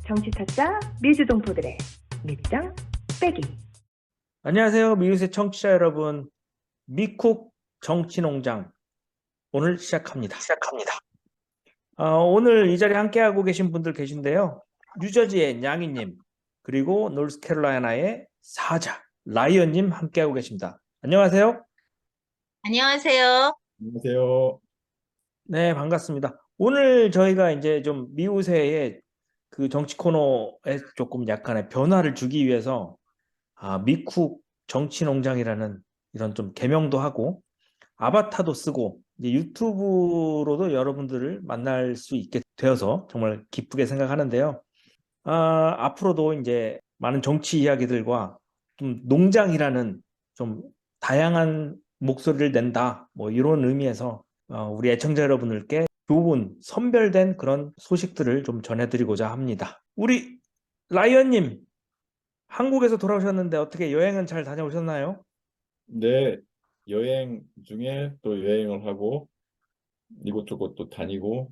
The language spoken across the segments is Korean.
정치타짜 미주동포들의 밑장 빼기. 안녕하세요. 미우새 청취자 여러분. 미쿡 정치농장 오늘 시작합니다. 오늘 이 자리에 함께하고 계신 분들 계신데요. 뉴저지의 냥이님, 그리고 노스캐롤라이나의 사자, 라이언님 함께하고 계십니다. 안녕하세요. 안녕하세요. 안녕하세요. 네, 반갑습니다. 오늘 저희가 이제 좀 미우새의 그 정치 코너에 조금 약간의 변화를 주기 위해서 미쿡 정치농장이라는 이런 좀 개명도 하고 아바타도 쓰고 이제 유튜브로도 여러분들을 만날 수 있게 되어서 정말 기쁘게 생각하는데요. 앞으로도 이제 많은 정치 이야기들과 좀 농장이라는 좀 다양한 목소리를 낸다, 뭐 이런 의미에서 우리 애청자 여러분들께 좋은 선별된 그런 소식들을 좀 전해드리고자 합니다. 우리 라이언님, 한국에서 돌아오셨는데 어떻게 여행은 잘 다녀오셨나요? 네, 여행 중에 또 여행을 하고 이곳저곳 또 다니고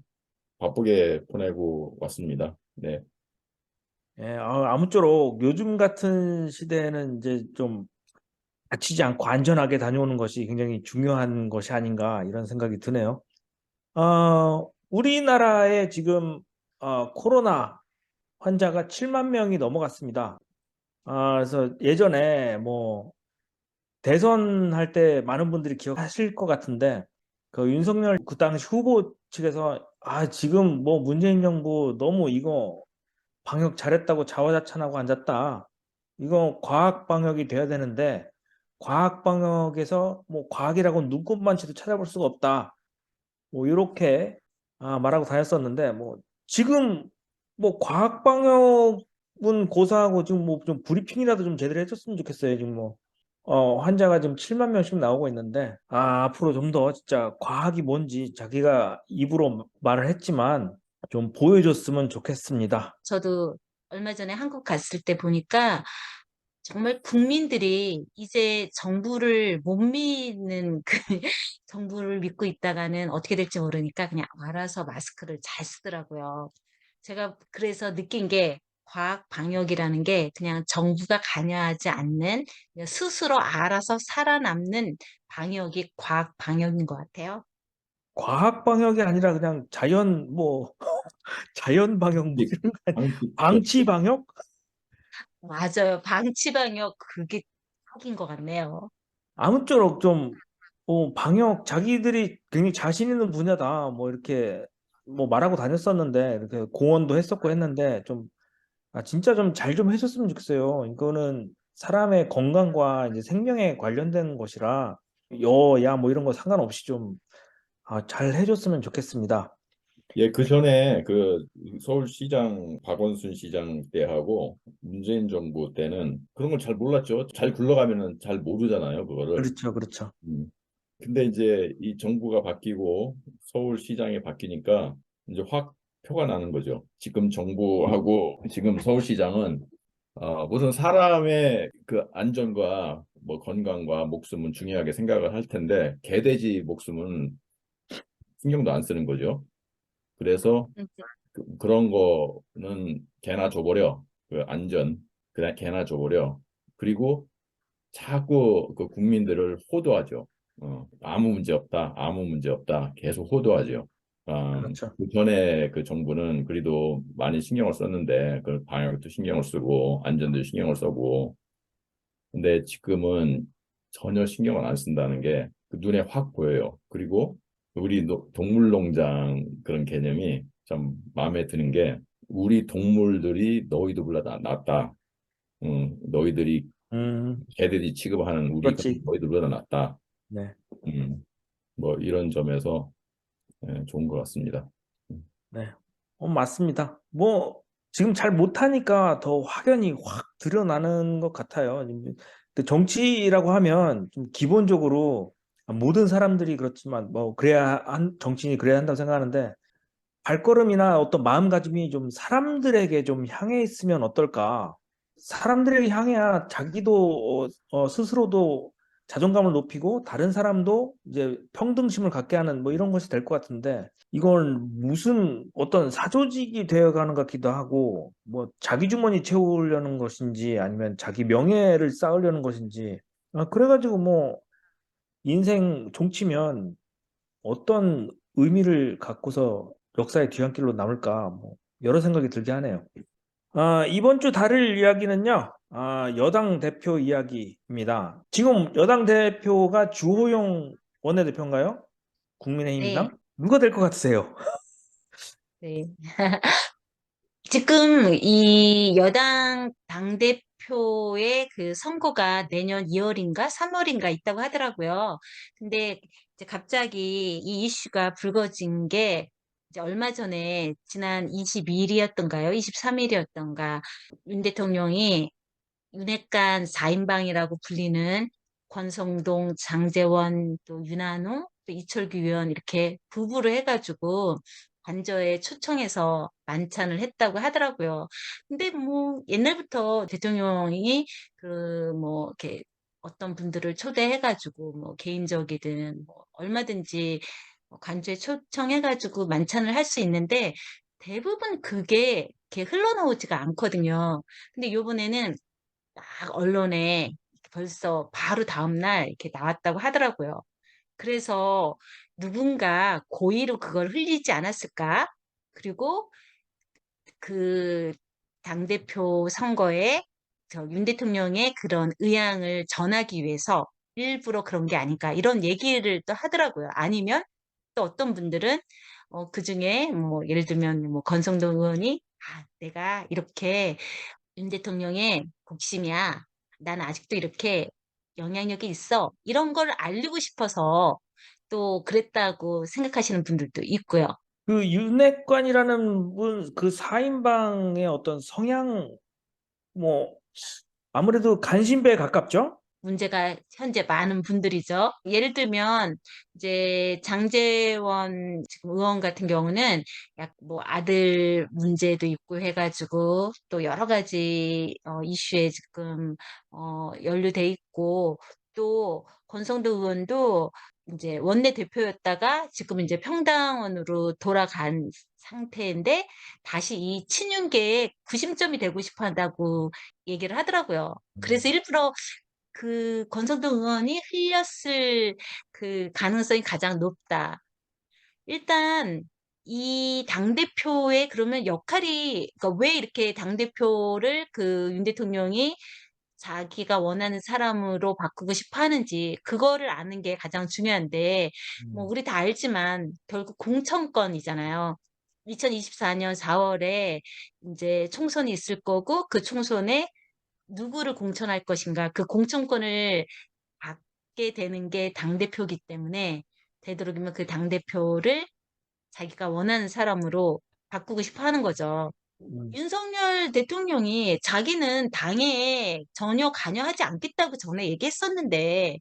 바쁘게 보내고 왔습니다. 네, 예, 아무쪼록 요즘 같은 시대에는 이제 좀 다치지 않고 안전하게 다녀오는 것이 굉장히 중요한 것이 아닌가 이런 생각이 드네요. 우리나라에 지금 코로나 환자가 7만 명이 넘어갔습니다. 그래서 예전에 뭐 대선 할 때 많은 분들이 기억하실 것 같은데 그 윤석열 그 당시 후보 측에서 지금 뭐 문재인 정부 너무 이거 방역 잘했다고 자화자찬하고 앉았다. 이거 과학 방역이 돼야 되는데 과학 방역에서 뭐 과학이라고 눈꼽만치도 찾아볼 수가 없다. 뭐 이렇게 말하고 다녔었는데 뭐 지금 뭐 과학 방역은 고사하고 지금 뭐 좀 브리핑이라도 좀 제대로 해줬으면 좋겠어요. 지금 뭐 환자가 지금 7만 명씩 나오고 있는데 앞으로 좀 더 진짜 과학이 뭔지 자기가 입으로 말을 했지만 좀 보여줬으면 좋겠습니다. 저도 얼마 전에 한국 갔을 때 보니까 정말 국민들이 이제 정부를 못 믿는 그 정부를 믿고 있다가는 어떻게 될지 모르니까 그냥 알아서 마스크를 잘 쓰더라고요. 제가 그래서 느낀 게 과학 방역이라는 게 그냥 정부가 관여하지 않는 그냥 스스로 알아서 살아남는 방역이 과학 방역인 것 같아요. 과학 방역이 아니라 그냥 자연 뭐 자연 방역 뭐 이런 거 방식적 방치 방역? 맞아요. 방치 방역 그게 딱인 것 같네요. 아무쪼록 좀 방역 자기들이 굉장히 자신 있는 분야다 뭐 이렇게 뭐 말하고 다녔었는데 이렇게 공언도 했었고 했는데 좀 진짜 좀 잘 좀 해줬으면 좋겠어요. 이거는 사람의 건강과 이제 생명에 관련된 것이라 여야 뭐 이런 거 상관없이 좀 잘 해줬으면 좋겠습니다. 예, 그 전에 그 서울시장 박원순 시장 때하고 문재인 정부 때는 그런 걸 잘 몰랐죠. 잘 굴러가면은 잘 모르잖아요, 그거를. 그렇죠, 그렇죠. 음. 근데 이제 이 정부가 바뀌고 서울시장이 바뀌니까 이제 확 표가 나는 거죠. 지금 정부하고 지금 서울시장은 우선 사람의 그 안전과 뭐 건강과 목숨은 중요하게 생각을 할 텐데 개돼지 목숨은 신경도 안 쓰는 거죠. 그래서 음, 그런 거는 개나 줘버려. 그 안전 그냥 개나 줘버려. 그리고 자꾸 그 국민들을 호도하죠. 아무 문제 없다, 아무 문제 없다, 계속 호도하죠. 그렇죠. 그 전에 그 정부는 그래도 많이 신경을 썼는데, 그 방역도 신경을 쓰고, 안전도 신경을 쓰고, 근데 지금은 전혀 신경을 안 쓴다는 게 그 눈에 확 보여요. 그리고 우리 동물농장 그런 개념이 참 마음에 드는 게 우리 동물들이 너희들보다 낫다. 너희들이 개들이 취급하는 우리가 그렇지. 너희들보다 낫다. 네, 음, 뭐 이런 점에서 좋은 것 같습니다. 음, 네. 맞습니다. 뭐 지금 잘 못하니까 더 확연히 확 드러나는 것 같아요. 근데 정치라고 하면 좀 기본적으로 모든 사람들이 그렇지만 뭐 그래야 정치인이 그래야 한다고 생각하는데 발걸음이나 어떤 마음가짐이 좀 사람들에게 좀 향해 있으면 어떨까? 사람들에게 향해야 자기도 스스로도 자존감을 높이고 다른 사람도 이제 평등심을 갖게 하는 뭐 이런 것이 될 것 같은데 이건 무슨 어떤 사조직이 되어가는 것 같기도 하고 뭐 자기 주머니 채우려는 것인지 아니면 자기 명예를 쌓으려는 것인지 그래가지고 뭐 인생 종치면 어떤 의미를 갖고서 역사의 뒤안길로 남을까 뭐 여러 생각이 들게 하네요. 이번 주 다룰 이야기는요, 여당 대표 이야기입니다. 지금 여당 대표가 주호영 원내대표인가요? 네, 국민의힘당? 누가 될 것 같으세요? 네. 지금 이 여당 당대표의 그 선거가 내년 2월인가 3월인가 있다고 하더라고요. 근데 이제 갑자기 이 이슈가 불거진 게 이제 얼마 전에 지난 22일이었던가요? 23일이었던가 윤 대통령이 윤핵관 4인방이라고 불리는 권성동, 장제원, 또 윤한홍, 또 이철규 의원 이렇게 부부를 해가지고 관저에 초청해서 만찬을 했다고 하더라고요. 근데 뭐 옛날부터 대통령이 그 뭐 이렇게 어떤 분들을 초대해가지고 뭐 개인적이든 뭐 얼마든지 관저에 초청해가지고 만찬을 할 수 있는데 대부분 그게 이렇게 흘러나오지가 않거든요. 근데 요번에는 막 언론에 벌써 바로 다음날 이렇게 나왔다고 하더라고요. 그래서 누군가 고의로 그걸 흘리지 않았을까? 그리고 그 당대표 선거에 윤 대통령의 그런 의향을 전하기 위해서 일부러 그런 게 아닐까 이런 얘기를 또 하더라고요. 아니면 또 어떤 분들은 그중에 뭐 예를 들면 뭐 권성동 의원이 내가 이렇게 윤 대통령의 곡심이야. 난 아직도 이렇게 영향력이 있어. 이런 걸 알리고 싶어서 또 그랬다고 생각하시는 분들도 있고요. 그 윤핵관이라는 분, 그 4인방의 어떤 성향, 뭐, 아무래도 간신배에 가깝죠? 문제가 현재 많은 분들이죠. 예를 들면 이제 장제원 지금 의원 같은 경우는 약 뭐 아들 문제도 있고 해가지고 또 여러 가지 이슈에 지금 연루돼 있고 또 권성도 의원도 이제 원내 대표였다가 지금 이제 평당원으로 돌아간 상태인데 다시 이 친윤계의 구심점이 되고 싶어 한다고 얘기를 하더라고요. 그래서 일부러 그 권성동 의원이 흘렸을 그 가능성이 가장 높다. 일단 이 당대표의 그러면 역할이 그러니까 왜 이렇게 당대표를 그 윤 대통령이 자기가 원하는 사람으로 바꾸고 싶어 하는지 그거를 아는 게 가장 중요한데 뭐 음. 우리 다 알지만 결국 공천권이잖아요. 2024년 4월에 이제 총선이 있을 거고 그 총선에 누구를 공천할 것인가 그 공천권을 받게 되는 게 당대표이기 때문에 되도록이면 그 당대표를 자기가 원하는 사람으로 바꾸고 싶어 하는 거죠. 음. 윤석열 대통령이 자기는 당에 전혀 관여하지 않겠다고 전에 얘기했었는데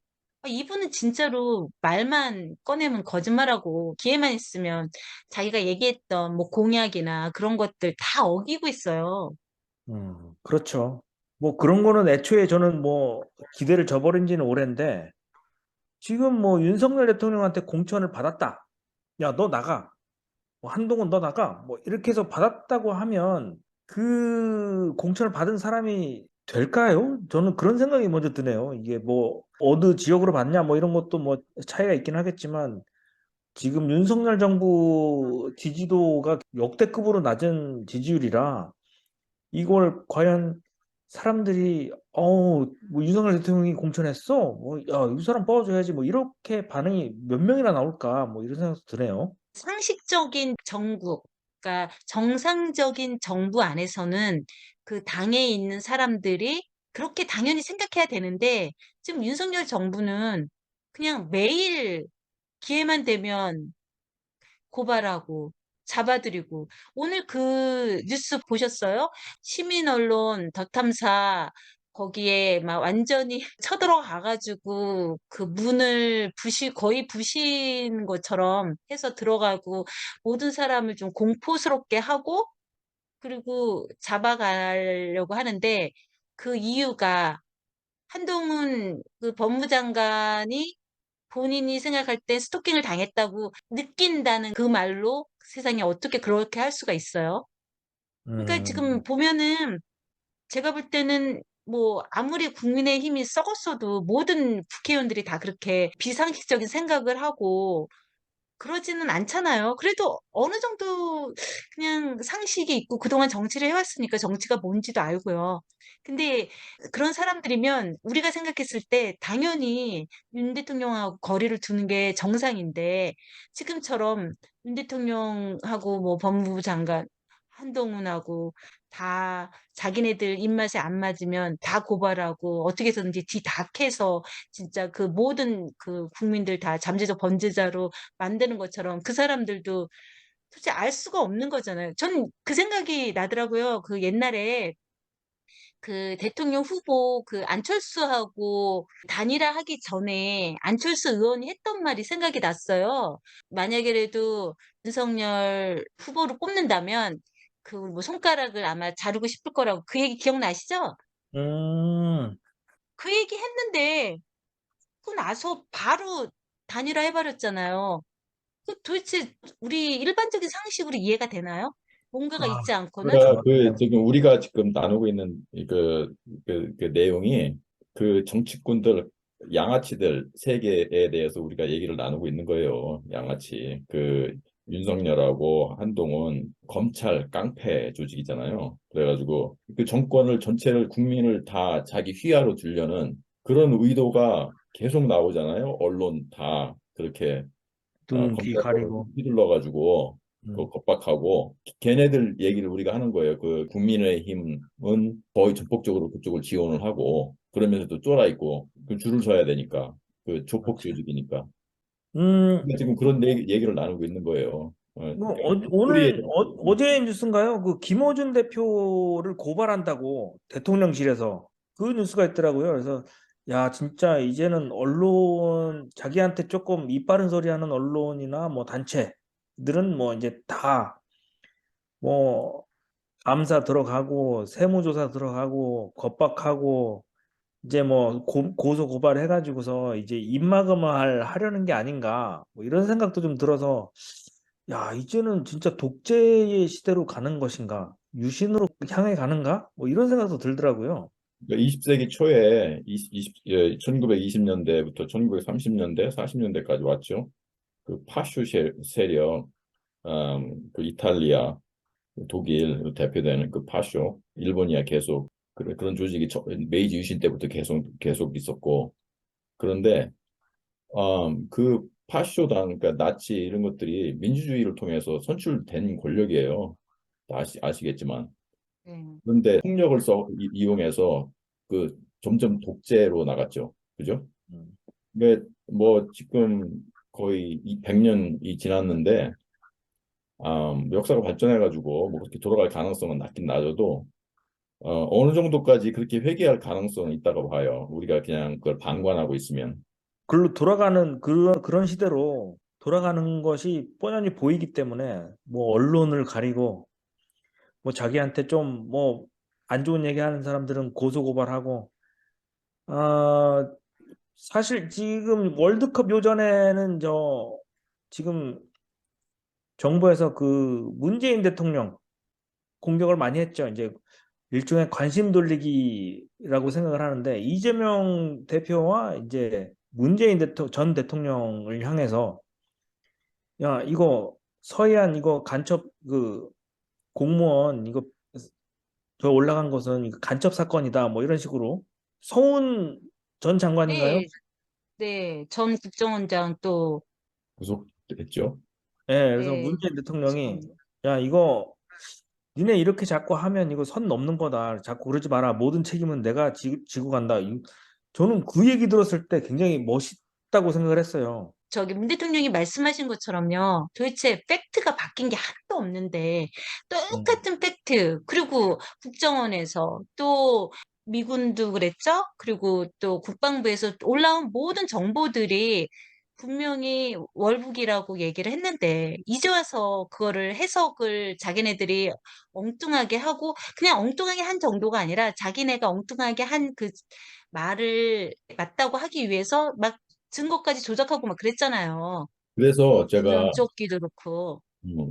이분은 진짜로 말만 꺼내면 거짓말하고 기회만 있으면 자기가 얘기했던 뭐 공약이나 그런 것들 다 어기고 있어요. 그렇죠. 뭐 그런 거는 애초에 저는 뭐 기대를 저버린 지는 오랜데 지금 뭐 윤석열 대통령한테 공천을 받았다. 야, 너 나가. 뭐 한동훈 너 나가. 뭐 이렇게 해서 받았다고 하면 그 공천을 받은 사람이 될까요? 저는 그런 생각이 먼저 드네요. 이게 뭐 어느 지역으로 받냐 뭐 이런 것도 뭐 차이가 있긴 하겠지만 지금 윤석열 정부 지지도가 역대급으로 낮은 지지율이라 이걸 과연 사람들이 뭐 윤석열 대통령이 공천했어? 뭐 야, 이 사람 뽑아줘야지 뭐 이렇게 반응이 몇 명이나 나올까? 뭐 이런 생각도 드네요. 상식적인 정부, 그러니까 정상적인 정부 안에서는 그 당에 있는 사람들이 그렇게 당연히 생각해야 되는데 지금 윤석열 정부는 그냥 매일 기회만 되면 고발하고 잡아들이고 오늘 그 뉴스 보셨어요? 시민 언론 더 탐사 거기에 막 완전히 쳐들어가 가지고 그 문을 거의 부신 것처럼 해서 들어가고 모든 사람을 좀 공포스럽게 하고 그리고 잡아가려고 하는데 그 이유가 한동훈 그 법무장관이 본인이 생각할 때 스토킹을 당했다고 느낀다는 그 말로 세상에 어떻게 그렇게 할 수가 있어요? 그러니까 지금 음, 보면은 제가 볼 때는 뭐 아무리 국민의힘이 썩었어도 모든 국회의원들이 다 그렇게 비상식적인 생각을 하고 그러지는 않잖아요. 그래도 어느 정도 그냥 상식이 있고 그동안 정치를 해왔으니까 정치가 뭔지도 알고요. 근데 그런 사람들이면 우리가 생각했을 때 당연히 윤 대통령하고 거리를 두는 게 정상인데 지금처럼 윤 대통령하고 뭐 법무부 장관 한동훈하고 다 자기네들 입맛에 안 맞으면 다 고발하고 어떻게 해서든지 뒤닥해서 진짜 그 모든 그 국민들 다 잠재적 범죄자로 만드는 것처럼 그 사람들도 도대체 알 수가 없는 거잖아요. 전 그 생각이 나더라고요. 그 옛날에 그 대통령 후보 그 안철수하고 단일화하기 전에 안철수 의원이 했던 말이 생각이 났어요. 만약에라도 윤석열 후보를 뽑는다면 그 뭐 손가락을 아마 자르고 싶을 거라고 그 얘기 기억나시죠? 음, 그 얘기 했는데 그 나서 바로 단일화 해버렸잖아요. 그 도대체 우리 일반적인 상식으로 이해가 되나요? 뭔가가 아, 있지 않고는? 그렇죠. 그 네. 지금 우리가 지금 나누고 있는 그 내용이 그 정치꾼들 양아치들 세계에 대해서 우리가 얘기를 나누고 있는 거예요. 양아치 그 윤석열하고 한동훈 검찰 깡패 조직이잖아요. 그래가지고 그 정권을 전체를 국민을 다 자기 휘하로 두려는 그런 의도가 계속 나오잖아요. 언론 다 그렇게 눈, 귀 검찰권을 가리고. 휘둘러 가지고 그 음, 겁박하고 걔네들 얘기를 우리가 하는 거예요. 그 국민의힘은 거의 전폭적으로 그쪽을 지원을 하고 그러면서도 쫄아 있고 그 줄을 서야 되니까 그 조폭 그렇죠. 조직이니까 음, 근데 지금 그런 얘기를 나누고 있는 거예요. 뭐, 그러니까 오늘, 소리에 어제 뉴스인가요? 그 김어준 대표를 고발한다고 대통령실에서 그 뉴스가 있더라고요. 그래서, 야, 진짜 이제는 언론, 자기한테 조금 입 바른 소리 하는 언론이나 뭐 단체들은 뭐 이제 다 뭐 감사 들어가고 세무조사 들어가고 겁박하고 이제 뭐 고소 고발해가지고서 이제 입막음을 하려는 게 아닌가 뭐 이런 생각도 좀 들어서 야 이제는 진짜 독재의 시대로 가는 것인가 유신으로 향해 가는가 뭐 이런 생각도 들더라고요. 20세기 초에 1920년대부터 1930년대, 40년대까지 왔죠. 그 파슈 세력, 그 이탈리아, 독일 대표되는 그 파쇼, 일본이야 계속 그런 조직이 메이지 유신 때부터 계속 있었고 그런데 그 파쇼당 그러니까 나치 이런 것들이 민주주의를 통해서 선출된 권력이에요. 다 아시겠지만 네. 그런데 폭력을 이용해서 그 점점 독재로 나갔죠. 그죠? 음. 근데 뭐 지금 거의 100년이 지났는데 역사가 발전해가지고 뭐 그렇게 돌아갈 가능성은 낮긴 낮아도 어느 정도까지 그렇게 회귀할 가능성은 있다고 봐요. 우리가 그냥 그걸 방관하고 있으면. 글로 돌아가는 그런 시대로 돌아가는 것이 뻔히 보이기 때문에 뭐 언론을 가리고 뭐 자기한테 좀 뭐 안 좋은 얘기하는 사람들은 고소 고발하고 아 사실 지금 월드컵 요전에는 저 지금 정부에서 그 문재인 대통령 공격을 많이 했죠. 이제 일종의 관심 돌리기라고 생각을 하는데 이재명 대표와 이제 문재인 전 대통령을 향해서 야 이거 서해안 이거 간첩 그 공무원 이거 저 올라간 것은 이거 간첩 사건이다 뭐 이런 식으로 서훈 전 장관인가요? 네, 네. 전 국정원장 또, 구속됐죠. 예, 그래서 네, 문재인 대통령이 참, 야 이거 니네 이렇게 자꾸 하면 이거 선 넘는 거다. 자꾸 그러지 마라. 모든 책임은 내가 지고 간다. 저는 그 얘기 들었을 때 굉장히 멋있다고 생각을 했어요. 저기 문 대통령이 말씀하신 것처럼요. 도대체 팩트가 바뀐 게 하나도 없는데 음, 똑같은 팩트 그리고 국정원에서 또 미군도 그랬죠. 그리고 또 국방부에서 올라온 모든 정보들이 분명히 월북이라고 얘기를 했는데 이제 와서 그거를 해석을 자기네들이 엉뚱하게 하고 그냥 엉뚱하게 한 정도가 아니라 자기네가 엉뚱하게 한 그 말을 맞다고 하기 위해서 막 증거까지 조작하고 막 그랬잖아요. 그래서 제가 구명조끼도 그렇고.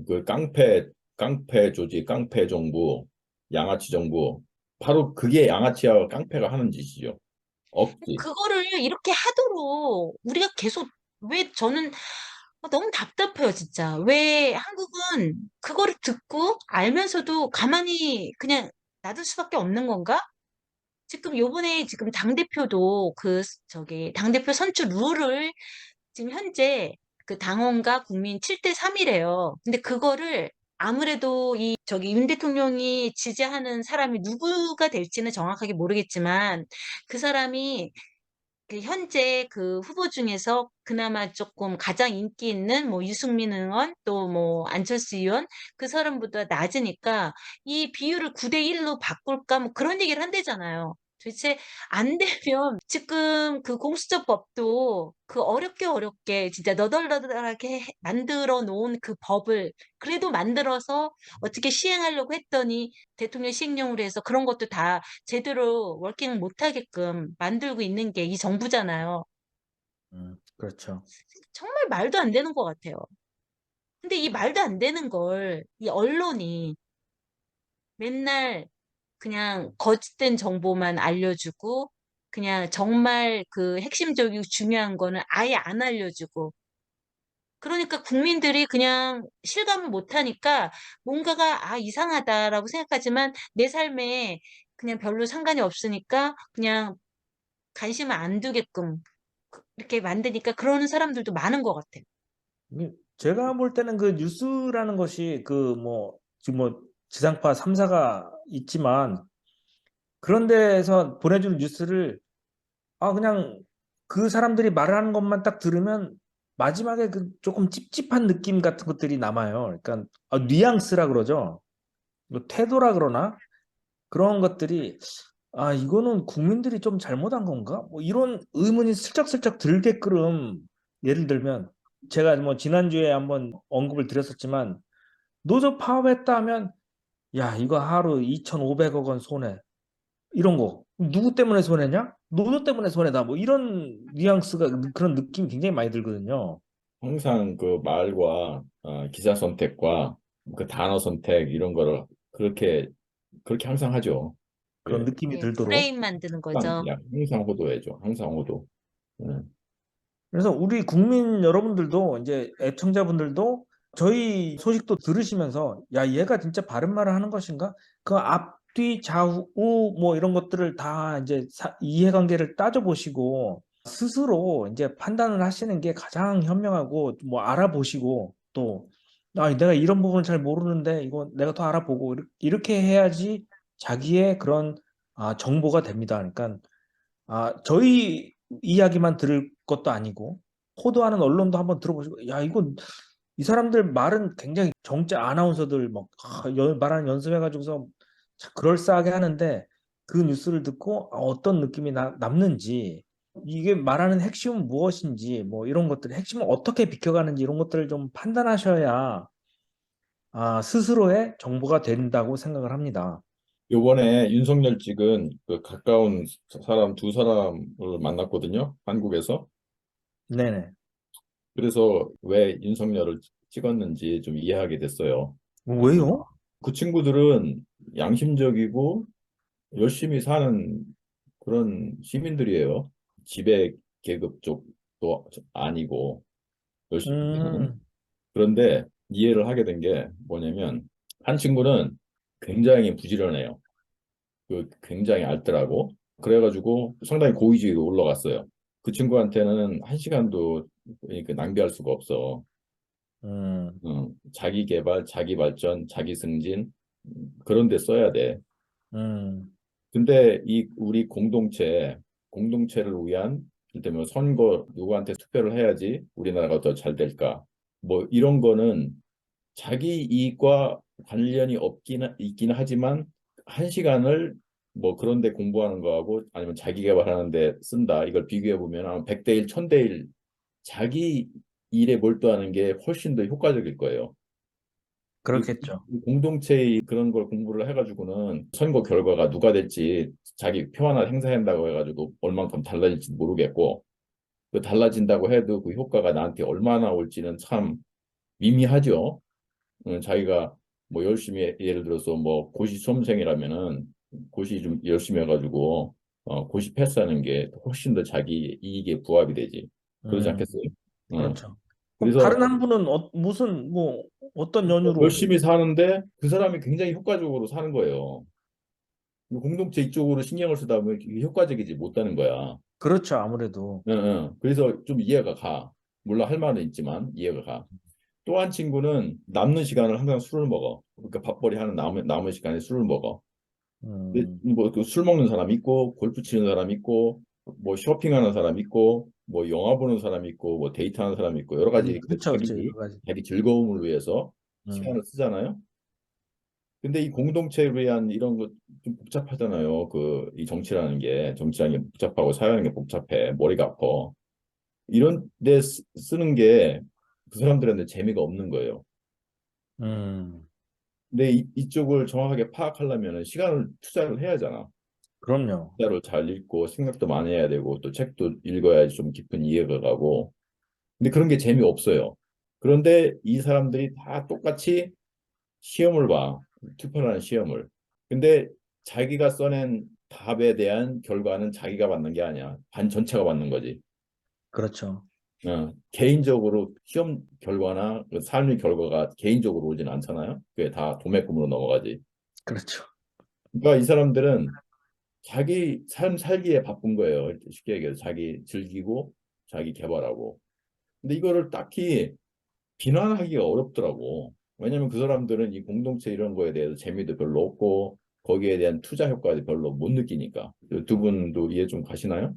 그 깡패 조직, 깡패 정부, 양아치 정부, 바로 그게 양아치와 깡패가 하는 짓이죠. 억지. 그거를 이렇게 하도록 우리가 계속 왜 저는 너무 답답해요, 진짜. 왜 한국은 그거를 듣고 알면서도 가만히 그냥 놔둘 수밖에 없는 건가? 지금 요번에 지금 당대표도 저기 당대표 선출 룰을 지금 현재 그 당원과 국민 7대 3이래요. 근데 그거를 아무래도 저기 윤 대통령이 지지하는 사람이 누구가 될지는 정확하게 모르겠지만 그 사람이 그 현재 그 후보 중에서 그나마 조금 가장 인기 있는 뭐 유승민 의원 또 뭐 안철수 의원 그 사람보다 낮으니까 이 비율을 9대 1로 바꿀까 뭐 그런 얘기를 한대잖아요. 도대체 안 되면 지금 그 공수처법도 그 어렵게 진짜 너덜너덜하게 만들어 놓은 그 법을 그래도 만들어서 어떻게 시행하려고 했더니 대통령 시행령으로 해서 그런 것도 다 제대로 워킹 못하게끔 만들고 있는 게 이 정부잖아요. 그렇죠. 정말 말도 안 되는 것 같아요. 근데 이 말도 안 되는 걸 이 언론이 맨날 그냥 거짓된 정보만 알려주고 그냥 정말 그 핵심적이고 중요한 거는 아예 안 알려주고 그러니까 국민들이 그냥 실감을 못하니까 뭔가가 이상하다라고 생각하지만 내 삶에 그냥 별로 상관이 없으니까 그냥 관심을 안 두게끔 이렇게 만드니까 그러는 사람들도 많은 것 같아요. 제가 볼 때는 그 뉴스라는 것이 그 뭐 지금 뭐 지상파 3사가 있지만 그런 데에서 보내주는 뉴스를 그냥 그 사람들이 말하는 것만 딱 들으면 마지막에 그 조금 찝찝한 느낌 같은 것들이 남아요. 그러니까 뉘앙스라 그러죠. 뭐 태도라 그러나 그런 것들이 이거는 국민들이 좀 잘못한 건가? 뭐 이런 의문이 슬쩍슬쩍 들게끔 예를 들면 제가 뭐 지난주에 한번 언급을 드렸었지만 노조 파업했다 하면 야 이거 하루 2,500억 원 손해 이런 거 누구 때문에 손해냐? 노조 때문에 손해다 뭐 이런 뉘앙스가 그런 느낌이 굉장히 많이 들거든요. 항상 그 말과 기사 선택과 그 단어 선택 이런 거를 그렇게 항상 하죠. 그런 예, 느낌이 네, 들도록. 프레임 만드는 항상, 거죠. 야, 항상 호도해줘. 항상 호도. 예. 그래서 우리 국민 여러분들도 이제 애청자분들도 저희 소식도 들으시면서 야 얘가 진짜 바른 말을 하는 것인가? 그 앞뒤 좌우 뭐 이런 것들을 다 이제 이해관계를 따져보시고 스스로 이제 판단을 하시는 게 가장 현명하고 뭐 알아보시고 또 내가 이런 부분을 잘 모르는데 이거 내가 더 알아보고 이렇게 해야지 자기의 그런 정보가 됩니다. 그러니까 저희 이야기만 들을 것도 아니고 호도하는 언론도 한번 들어보시고 야 이거 이 사람들 말은 굉장히 정짜 아나운서들 막 말하는 연습해가지고서 참 그럴싸하게 하는데 그 뉴스를 듣고 어떤 느낌이 남는지 이게 말하는 핵심은 무엇인지 뭐 이런 것들 핵심을 어떻게 비켜가는지 이런 것들을 좀 판단하셔야 스스로의 정보가 된다고 생각을 합니다. 요번에 윤석열 찍은 그 가까운 사람 두 사람을 만났거든요. 한국에서. 네네. 그래서 왜 윤석열을 찍었는지 좀 이해하게 됐어요. 왜요? 그 친구들은 양심적이고 열심히 사는 그런 시민들이에요. 지배 계급 쪽도 아니고 열심히 사는. 음, 그런데 이해를 하게 된 게 뭐냐면 한 친구는 굉장히 부지런해요. 굉장히 앓더라고. 그래가지고 상당히 고위직에 올라갔어요. 그 친구한테는 한 시간도 그러니까 낭비할 수가 없어. 음. 자기 개발, 자기 발전, 자기 승진 그런 데 써야 돼. 음, 근데 이 우리 공동체를 위한 이를테면 선거 누구한테 투표를 해야지 우리나라가 더 잘 될까? 뭐 이런 거는 자기 이익과 관련이 있긴 하지만 한 시간을 뭐 그런 데 공부하는 거하고 아니면 자기 개발하는 데 쓴다. 이걸 비교해 보면 한 100대 1, 1000대 1 자기 일에 몰두하는 게 훨씬 더 효과적일 거예요. 이 그렇겠죠. 공동체의 그런 걸 공부를 해가지고는 선거 결과가 누가 될지 자기 표 하나 행사한다고 해가지고 얼만큼 달라질지 모르겠고, 그 달라진다고 해도 그 효과가 나한테 얼마나 올지는 참 미미하죠. 자기가 뭐 열심히 예를 들어서 뭐 고시 수험생이라면은 고시 좀 열심히 해가지고 고시 패스하는 게 훨씬 더 자기 이익에 부합이 되지. 그러지 음, 않겠어요? 어. 그렇죠. 그럼 그래서 다른 한 분은 무슨 뭐 어떤 연유로 열심히 사는데 그 사람이 굉장히 효과적으로 사는 거예요. 공동체 이쪽으로 신경을 쓰다 보면 이게 효과적이지 못하는 거야. 그렇죠. 아무래도 응, 응. 그래서 좀 이해가 가. 물론 할 말은 있지만 이해가 가. 또 한 친구는 남는 시간을 항상 술을 먹어. 그러니까 밥벌이 하는 남은 시간에 술을 먹어. 음, 뭐술 먹는 사람 있고, 골프 치는 사람 있고, 뭐 쇼핑하는 사람 있고, 뭐 영화 보는 사람 있고, 뭐 데이트하는 사람 있고, 여러 가지 그 그렇죠. 그렇죠. 여러 가지. 자기 즐거움을 위해서 음, 시간을 쓰잖아요. 근데 이 공동체를 위한 이런 거 좀 복잡하잖아요. 이 정치라는 게 복잡하고 사회라는 게 복잡해. 머리가 아파. 이런 데 쓰는 게 그 사람들한테 재미가 없는 거예요. 음, 근데 이쪽을 정확하게 파악하려면 시간을 투자를 해야 하잖아. 그럼요. 기자를 잘 읽고 생각도 많이 해야 되고 또 책도 읽어야지 좀 깊은 이해가 가고. 근데 그런 게 재미없어요. 그런데 이 사람들이 다 똑같이 시험을 봐. 투표라는 시험을. 근데 자기가 써낸 답에 대한 결과는 자기가 받는 게 아니야. 반 전체가 받는 거지. 그렇죠. 개인적으로 시험 결과나 그 삶의 결과가 개인적으로 오진 않잖아요. 그게 다 도매금으로 넘어가지. 그렇죠. 그러니까 이 사람들은 자기 삶 살기에 바쁜 거예요. 쉽게 얘기해서 자기 즐기고 자기 개발하고. 근데 이거를 딱히 비난하기가 어렵더라고. 왜냐면 그 사람들은 이 공동체 이런 거에 대해서 재미도 별로 없고 거기에 대한 투자 효과도 별로 못 느끼니까. 두 분도 이해 좀 가시나요?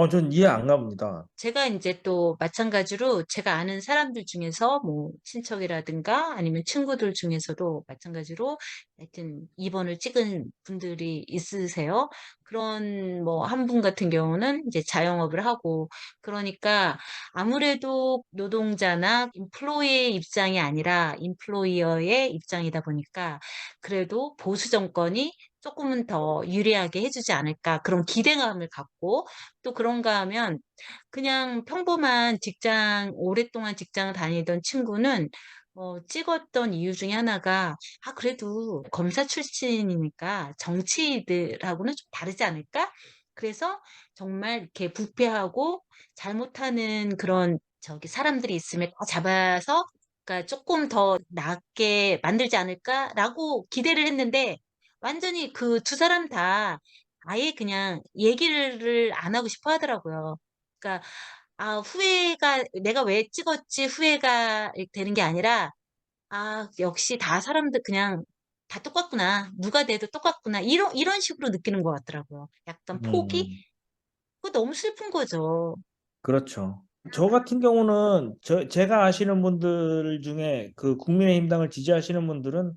전 이해 안 갑니다. 제가 이제 또 마찬가지로 제가 아는 사람들 중에서 뭐 친척이라든가 아니면 친구들 중에서도 마찬가지로 하여튼 2번을 찍은 분들이 있으세요. 그런 뭐 한 분 같은 경우는 이제 자영업을 하고 그러니까 아무래도 노동자나 인플로이의 입장이 아니라 인플로이어의 입장이다 보니까 그래도 보수 정권이 조금은 더 유리하게 해주지 않을까 그런 기대감을 갖고 또 그런가 하면 그냥 평범한 오랫동안 직장을 다니던 친구는 찍었던 이유 중에 하나가, 그래도 검사 출신이니까 정치인들하고는 좀 다르지 않을까? 그래서 정말 이렇게 부패하고 잘못하는 그런 사람들이 있으면 다 잡아서 그러니까 조금 더 낫게 만들지 않을까라고 기대를 했는데 완전히 그 두 사람 다 아예 그냥 얘기를 안 하고 싶어 하더라고요. 그러니까 후회가 내가 왜 찍었지 후회가 되는 게 아니라 역시 다 사람들 그냥 다 똑같구나. 누가 돼도 똑같구나. 이런 식으로 느끼는 것 같더라고요. 약간 포기? 음, 그거 너무 슬픈 거죠. 그렇죠. 저 같은 경우는 제가 아시는 분들 중에 그 국민의힘당을 지지하시는 분들은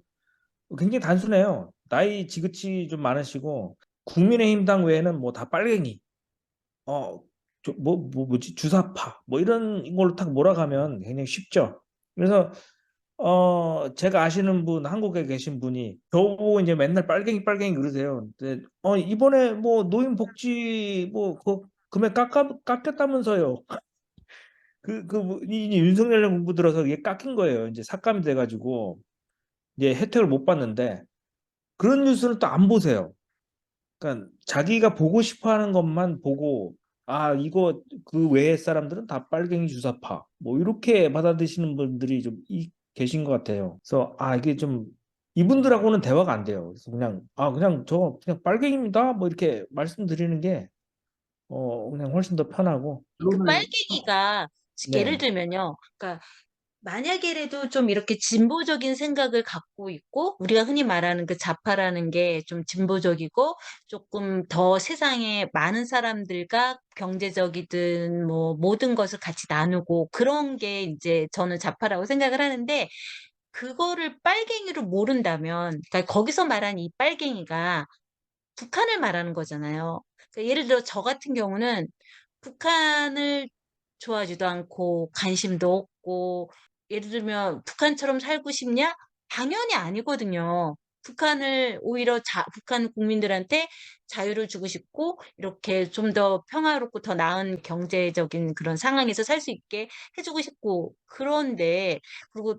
굉장히 단순해요. 나이 지긋이 좀 많으시고 국민의힘당 외에는 뭐 다 빨갱이. 어, 뭐지? 주사파. 뭐 이런 걸로 딱 몰아가면 굉장히 쉽죠. 그래서 제가 아시는 분, 한국에 계신 분이 저보고 이제 맨날 빨갱이 빨갱이 그러세요. 근데 이번에 뭐 노인복지 뭐 그 금액 깎였다면서요. 이 윤석열 정부 들어서 이게 깎인 거예요. 이제 삭감이 돼가지고 이제 혜택을 못 받는데 그런 뉴스를 또 안 보세요. 그러니까 자기가 보고 싶어 하는 것만 보고 이거 그 외의 사람들은 다 빨갱이 주사파 뭐 이렇게 받아들이시는 분들이 좀 계신 것 같아요. 그래서 이게 좀 이분들하고는 대화가 안 돼요. 그래서 그냥 저 그냥 빨갱이입니다. 뭐 이렇게 말씀드리는 게 그냥 훨씬 더 편하고 그 결론을 빨갱이가 예를 네. 들면요. 그러니까 만약에라도 좀 이렇게 진보적인 생각을 갖고 있고, 우리가 흔히 말하는 그 좌파라는 게 좀 진보적이고, 조금 더 세상에 많은 사람들과 경제적이든 뭐 모든 것을 같이 나누고, 그런 게 이제 저는 좌파라고 생각을 하는데, 그거를 빨갱이로 모른다면, 그러니까 거기서 말한 이 빨갱이가 북한을 말하는 거잖아요. 그러니까 예를 들어 저 같은 경우는 북한을 좋아하지도 않고 관심도 없고 예를 들면 북한처럼 살고 싶냐? 당연히 아니거든요. 북한을 오히려 북한 국민들한테 자유를 주고 싶고 이렇게 좀 더 평화롭고 더 나은 경제적인 그런 상황에서 살 수 있게 해주고 싶고 그런데 그리고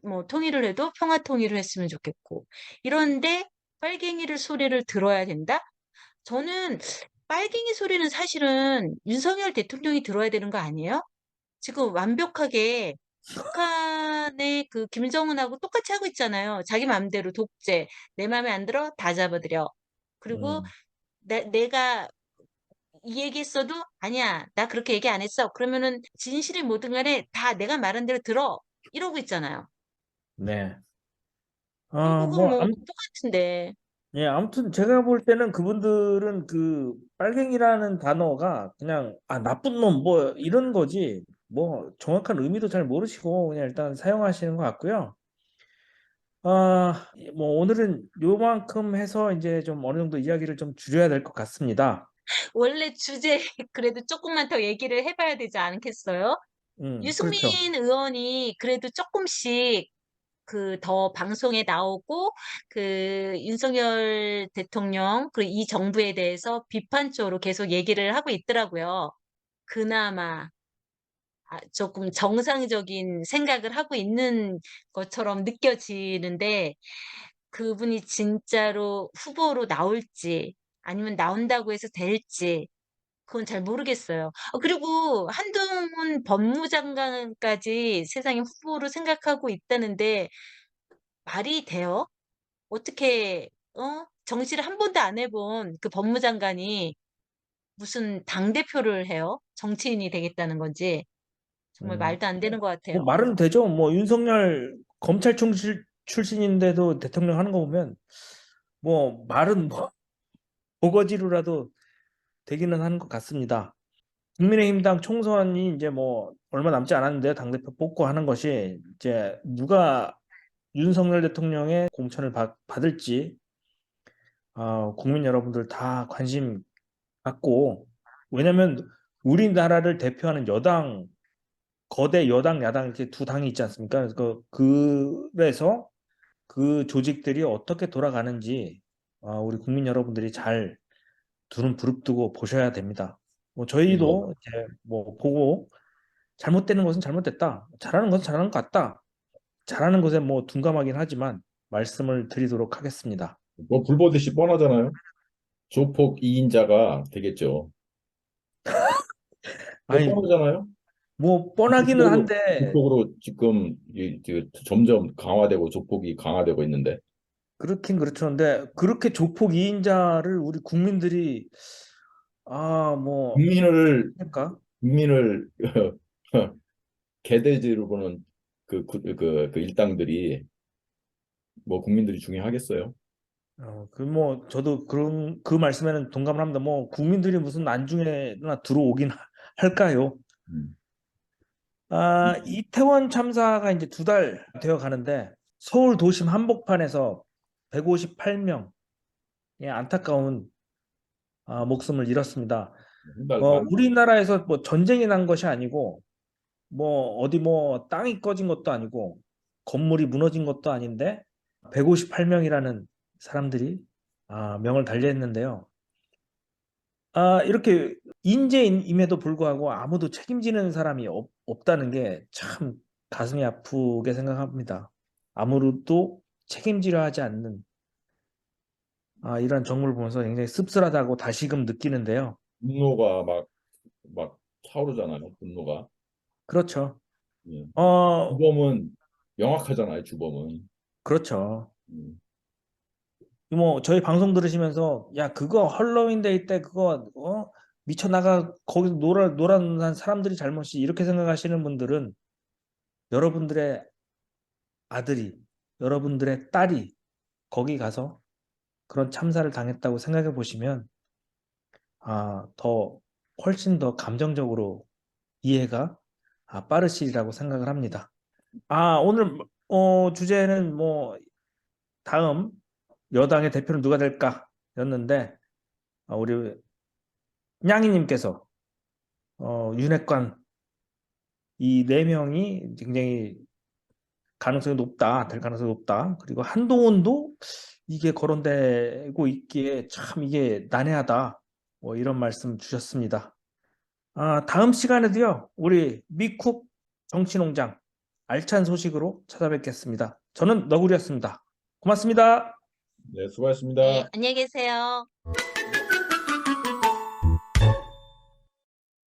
뭐 통일을 해도 평화 통일을 했으면 좋겠고 이런데 빨갱이를 소리를 들어야 된다? 저는 빨갱이 소리는 사실은 윤석열 대통령이 들어야 되는 거 아니에요? 지금 완벽하게 북한의 그 김정은하고 똑같이 하고 있잖아요. 자기 마음대로 독재, 내 마음에 안 들어 다 잡아들여. 그리고 음, 내가 이 얘기했어도 아니야, 나 그렇게 얘기 안 했어. 그러면은 진실이 뭐든 간에 다 내가 말한 대로 들어. 이러고 있잖아요. 네. 한국은 뭐 똑같은데. 예, 아무튼 제가 볼 때는 그분들은 그 빨갱이라는 단어가 그냥 나쁜 놈 뭐 이런 거지 뭐 정확한 의미도 잘 모르시고 그냥 일단 사용하시는 것 같고요. 뭐 오늘은 요만큼 해서 이제 좀 어느 정도 이야기를 좀 줄여야 될 것 같습니다. 원래 주제 그래도 조금만 더 얘기를 해봐야 되지 않겠어요? 그렇죠. 유승민 의원이 그래도 조금씩 그 더 방송에 나오고 그 윤석열 대통령 그리고 이 정부에 대해서 비판적으로 계속 얘기를 하고 있더라고요. 그나마 조금 정상적인 생각을 하고 있는 것처럼 느껴지는데 그분이 진짜로 후보로 나올지 아니면 나온다고 해서 될지 그건 잘 모르겠어요. 그리고 한동훈 법무장관까지 세상에 후보로 생각하고 있다는데 말이 돼요? 어떻게, 정치를 한 번도 안 해본 그 법무장관이 무슨 당대표를 해요? 정치인이 되겠다는 건지. 정말 음, 말도 안 되는 것 뭐 같아요. 말은 되죠. 뭐 윤석열 검찰총 출신인데도 대통령 하는 거 보면 뭐 말은 뭐 보거지로라도 되기는 하는 것 같습니다. 국민의힘당 총선이 이제 뭐 얼마 남지 않았는데 당대표 뽑고 하는 것이 이제 누가 윤석열 대통령의 공천을 받을지 국민 여러분들 다 관심 갖고 왜냐면 우리나라를 대표하는 여당 거대 여당 야당 이렇게 두 당이 있지 않습니까? 그래서 그 조직들이 어떻게 돌아가는지 우리 국민 여러분들이 잘 두눈 부릅뜨고 보셔야 됩니다. 뭐 그리고 저희도 이제 뭐 보고 잘못되는 것은 잘못됐다. 잘하는 것은 잘하는 것 같다. 잘하는 것에 뭐 둔감하긴 하지만 말씀을 드리도록 하겠습니다. 뭐 불보듯이 뻔하잖아요. 조폭 2인자가 되겠죠. 뭐 아니 뻔하잖아요. 뭐 뻔하기는 조폭으로, 한데 조폭으로 지금 점점 강화되고 조폭이 강화되고 있는데 그렇긴 그렇죠. 근데 그렇게 조폭 2인자를 우리 국민들이 뭐 국민을 할까? 국민을 개돼지로 보는 그 일당들이 뭐 국민들이 중요하겠어요? 뭐 저도 그런 그 말씀에는 동감을 합니다. 뭐 국민들이 무슨 안중에나 들어오긴 할까요? 음. 이태원 참사가 이제 2달 되어 가는데 서울 도심 한복판에서 158명의 안타까운 목숨을 잃었습니다. 한 달 반. 우리나라에서 뭐 전쟁이 난 것이 아니고 뭐 어디 뭐 땅이 꺼진 것도 아니고 건물이 무너진 것도 아닌데 158명이라는 사람들이 명을 달리했는데요. 이렇게 인재임에도 불구하고 아무도 책임지는 사람이 없다는 게 참 가슴이 아프게 생각합니다. 아무도 책임지려 하지 않는 이런 정부를 보면서 굉장히 씁쓸하다고 다시금 느끼는데요. 분노가 막 차오르잖아요. 분노가. 그렇죠. 예. 어, 주범은 명확하잖아요. 주범은. 그렇죠. 음. 뭐 저희 방송 들으시면서 야 그거 헐로윈 데이 때 그거 미쳐 나가 거기서 놀아난 사람들이 잘못이 이렇게 생각하시는 분들은 여러분들의 아들이 여러분들의 딸이 거기 가서 그런 참사를 당했다고 생각해 보시면 더 훨씬 더 감정적으로 이해가 빠르시리라고 생각을 합니다. 오늘 주제는 뭐 다음 여당의 대표는 누가 될까였는데 우리 냥이님께서 윤핵관 이 네 명이 굉장히 가능성이 높다, 될 가능성이 높다. 그리고 한동훈도 이게 거론되고 있기에 참 이게 난해하다. 뭐 이런 말씀 주셨습니다. 다음 시간에도요, 우리 미쿡 정치농장 알찬 소식으로 찾아뵙겠습니다. 저는 너구리였습니다. 고맙습니다. 네, 수고하셨습니다. 네, 안녕히 계세요.